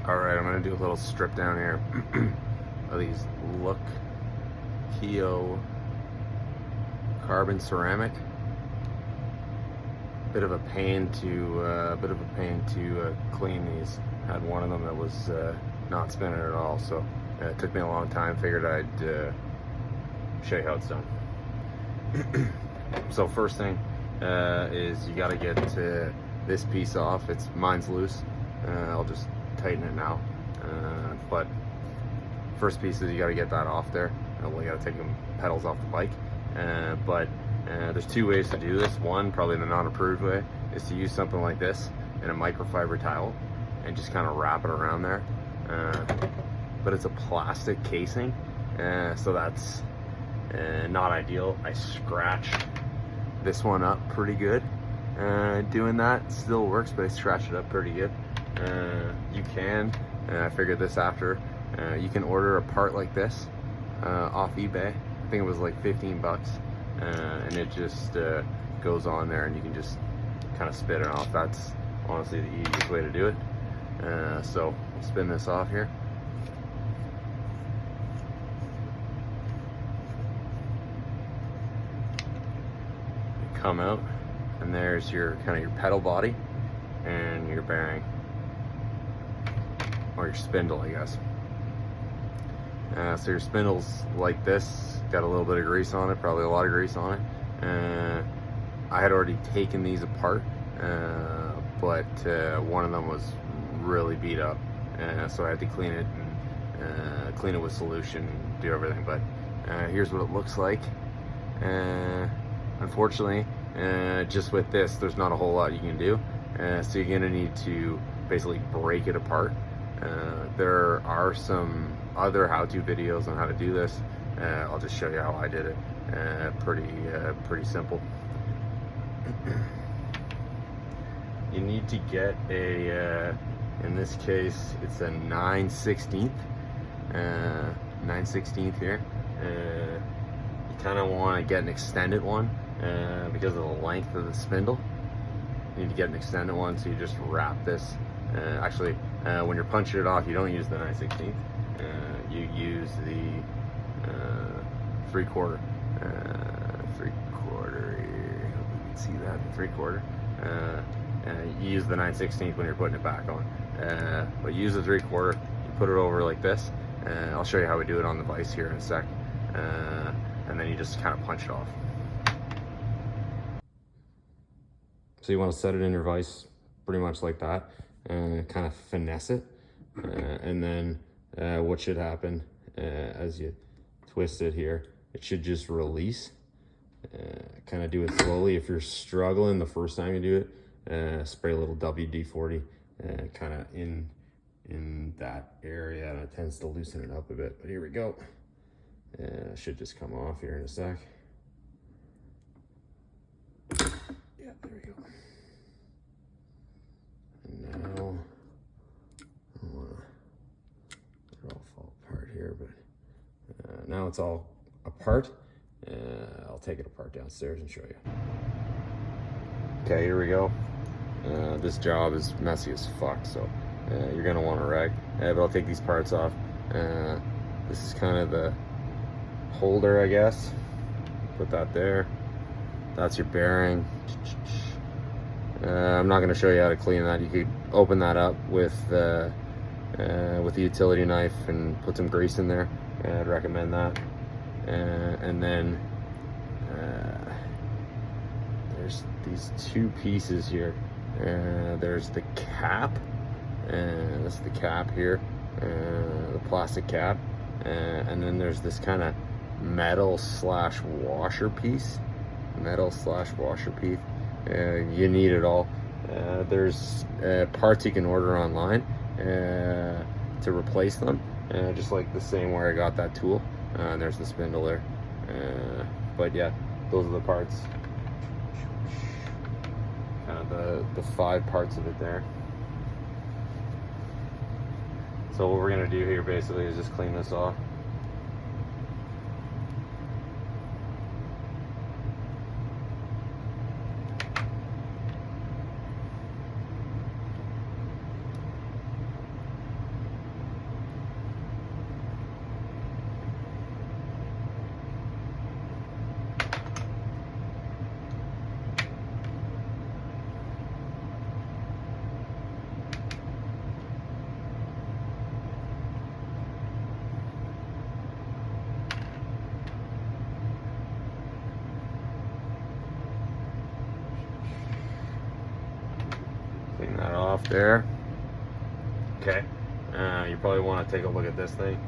Alright, I'm going to do a little strip down here of these KEO carbon ceramic. Bit of a pain to clean these. Had one of them that was not spinning at all, so it took me a long time. Figured I'd show you how it's done. So first thing is you got to get this piece off. Mine's loose. I'll just tighten it now. But first piece is you got to get that off there. We got to take the pedals off the bike. But there's two ways to do this. One, probably the non-approved way, is to use something like this in a microfiber towel and just kind of wrap it around there. But it's a plastic casing, so that's not ideal. I scratched this one up pretty good. Doing that still works, but I scratched it up pretty good. You can, I figured this after, you can order a part like this off eBay. I think it was like 15 bucks, and it just goes on there and you can just kind of spit it off. That's honestly the easiest way to do it. So I'll spin this off here. Come out, and there's your your pedal body and your bearing, or your spindle, I guess. So your spindle's like this, got a little bit of grease on it, probably a lot of grease on it. I had already taken these apart, but one of them was really beat up, so I had to clean it and clean it with solution and do everything. But here's what it looks like. Unfortunately, just with this, there's not a whole lot you can do. So you're gonna need to basically break it apart. There are some other how-to videos on how to do this. I'll just show you how I did it. Pretty simple. You need to get a, in this case, it's a 9/16. 9/16 here. You kind of want to get an extended one because of the length of the spindle. You need to get an extended one, so you just wrap this. Actually, when you're punching it off, you don't use the 9/16. You use the 3/4. 3/4 here. Hope you can see that. 3/4. You use the 9/16 when you're putting it back on. But use the 3/4. You put it over like this. I'll show you how we do it on the vise here in a sec. And then you just kind of punch it off. So you want to set it in your vise pretty much like that, and kind of finesse it. And then what should happen as you twist it here, it should just release. Kind of do it slowly. If you're struggling the first time you do it, spray a little WD-40 kind of in that area, and it tends to loosen it up a bit. But here we go. Should just come off here in a sec. Yeah, there we go. And now, I don't want to let it all fall apart here, but now it's all apart. I'll take it apart downstairs and show you. Okay, here we go. This job is messy as fuck, so you're gonna want to rag. But I'll take these parts off. This is kind of the holder, I guess. Put that there. That's your bearing. I'm not going to show you how to clean that. You could open that up with the utility knife and put some grease in there. I'd recommend that. And then there's these two pieces here. There's the cap, and that's the cap here, the plastic cap, and then there's this kind of metal / washer piece. You need it all. There's parts you can order online to replace them, just like the same where I got that tool. There's the spindle there. But yeah, those are the parts. Kind of the 5 parts of it there. So what we're gonna do here basically is just clean this off. that off there. Okay, you probably want to take a look at this thing.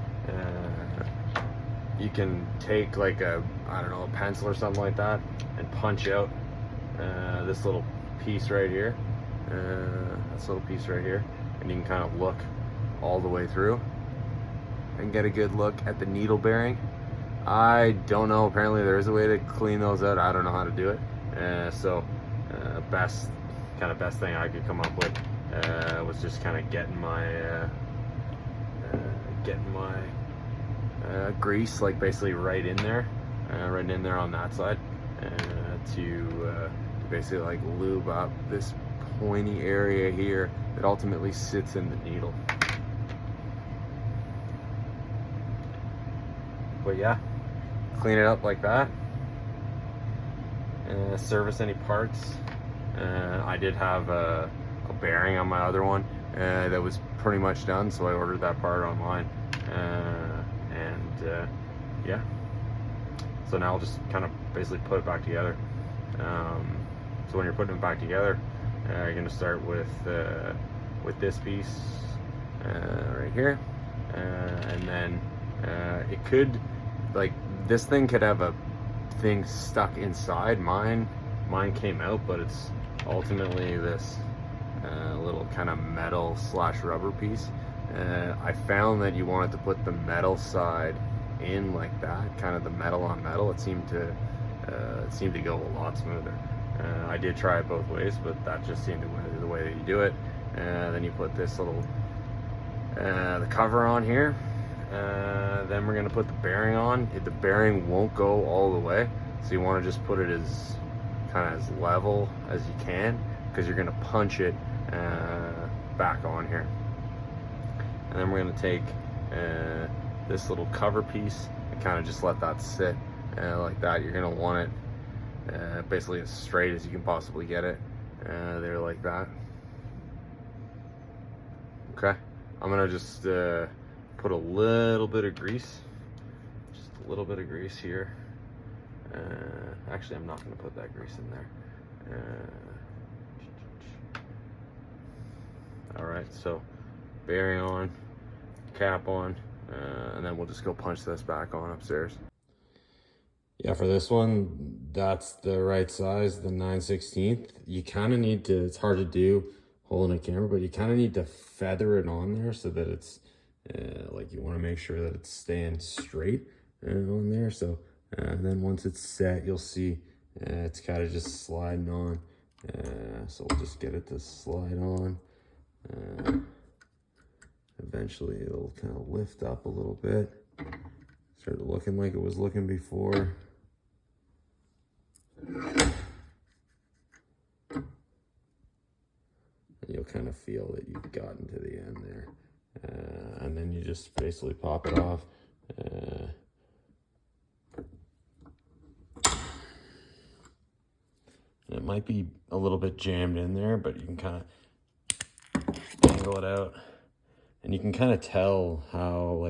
You can take like a pencil or something like that and punch out this little piece right here, and you can kind of look all the way through and get a good look at the needle bearing. I don't know, apparently there is a way to clean those out. I don't know how to do it. Best thing I could come up with was just kind of getting my grease like basically right in there on that side, to basically like lube up this pointy area here that ultimately sits in the needle. But yeah, clean it up like that. Service any parts. I did have a bearing on my other one that was pretty much done, so I ordered that part online. Yeah, so now I'll just kind of basically put it back together. So when you're putting it back together, you're going to start with this piece right here, and then it could, like, this thing could have a thing stuck inside. Mine came out, but it's ultimately this little kind of metal / rubber piece. I found that you wanted to put the metal side in like that, kind of the metal on metal. It seemed to go a lot smoother. I did try it both ways, but that just seemed to be the way that you do it. Then you put this little the cover on here. Then we're gonna put the bearing on. The bearing won't go all the way, so you want to just put it as kind of as level as you can, because you're gonna punch it back on here. And then we're gonna take this little cover piece and kind of just let that sit like that. You're gonna want it basically as straight as you can possibly get it there, like that. Okay, I'm gonna just put a little bit of grease, just a little bit of grease here. Actually, I'm not gonna put that grease in there. All right, so bearing on, cap on, and then we'll just go punch this back on upstairs. Yeah, for this one, that's the right size, the 9/16. You kind of need to, it's hard to do holding a camera, but you kind of need to feather it on there so that it's, like, you want to make sure that it's staying straight on there. So then once it's set, you'll see it's kind of just sliding on. So we'll just get it to slide on. Eventually it'll kind of lift up a little bit, start looking like it was looking before. And you'll kind of feel that you've gotten to the end there. And then you just basically pop it off. It might be a little bit jammed in there, but you can kind of angle it out, and you can kind of tell how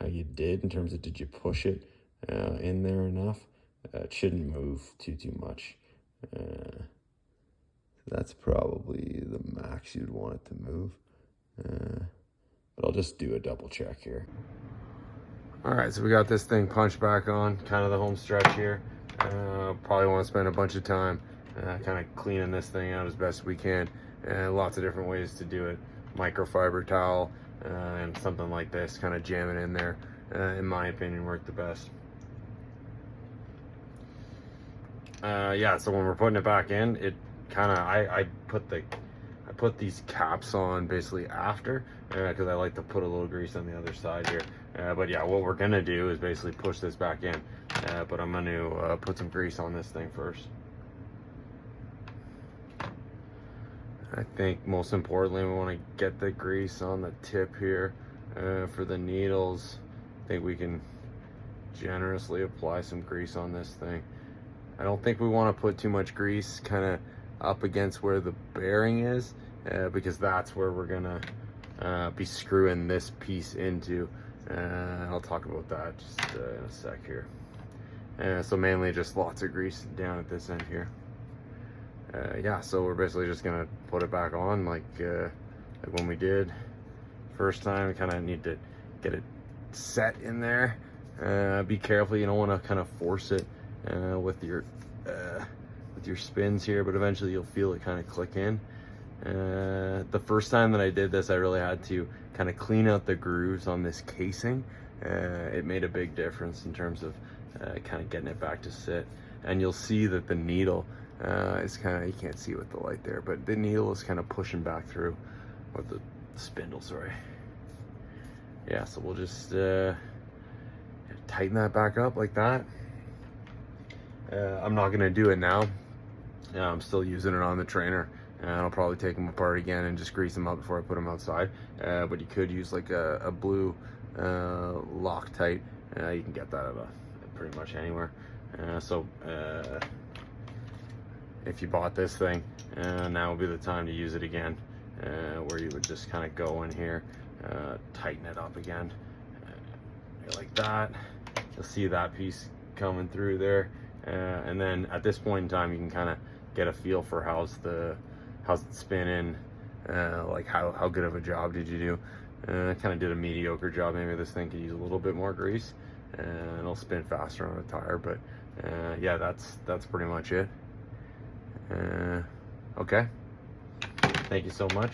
you did in terms of, did you push it in there enough? It shouldn't move too much. That's probably the max you'd want it to move. But I'll just do a double check here. All right, so we got this thing punched back on, kind of the home stretch here. Probably want to spend a bunch of time kind of cleaning this thing out as best we can. Lots of different ways to do it. Microfiber towel and something like this, kind of jamming in there, in my opinion, worked the best. Yeah, so when we're putting it back in, it kind of, I put these caps on basically after, because I like to put a little grease on the other side here. But yeah, what we're gonna do is basically push this back in, but I'm gonna put some grease on this thing first. I think most importantly, we want to get the grease on the tip here. For the needles, I think we can generously apply some grease on this thing. I don't think we want to put too much grease kind of up against where the bearing is, because that's where we're gonna be screwing this piece into. I'll talk about that just in a sec here. So mainly just lots of grease down at this end here. yeah, so we're basically just gonna put it back on like when we did first time. We kind of need to get it set in there. Be careful, you don't want to kind of force it with your spins here, but eventually you'll feel it kind of click in. The first time that I did this, I really had to kind of clean out the grooves on this casing. It made a big difference in terms of kind of getting it back to sit. And you'll see that the needle is kind of, you can't see it with the light there, but the needle is kind of pushing back through, or the spindle, sorry. Yeah, so we'll just tighten that back up like that. I'm not gonna do it now. I'm still using it on the trainer. I'll probably take them apart again and just grease them up before I put them outside. But you could use like a blue Loctite. You can get that at pretty much anywhere. So if you bought this thing, now would be the time to use it again, where you would just kind of go in here, tighten it up again, like that. You'll see that piece coming through there, and then at this point in time, you can kind of get a feel for how's it spinning, like how good of a job did you do. Kind of did a mediocre job. Maybe this thing could use a little bit more grease, and it'll spin faster on a tire. But yeah, that's pretty much it. Okay, thank you so much.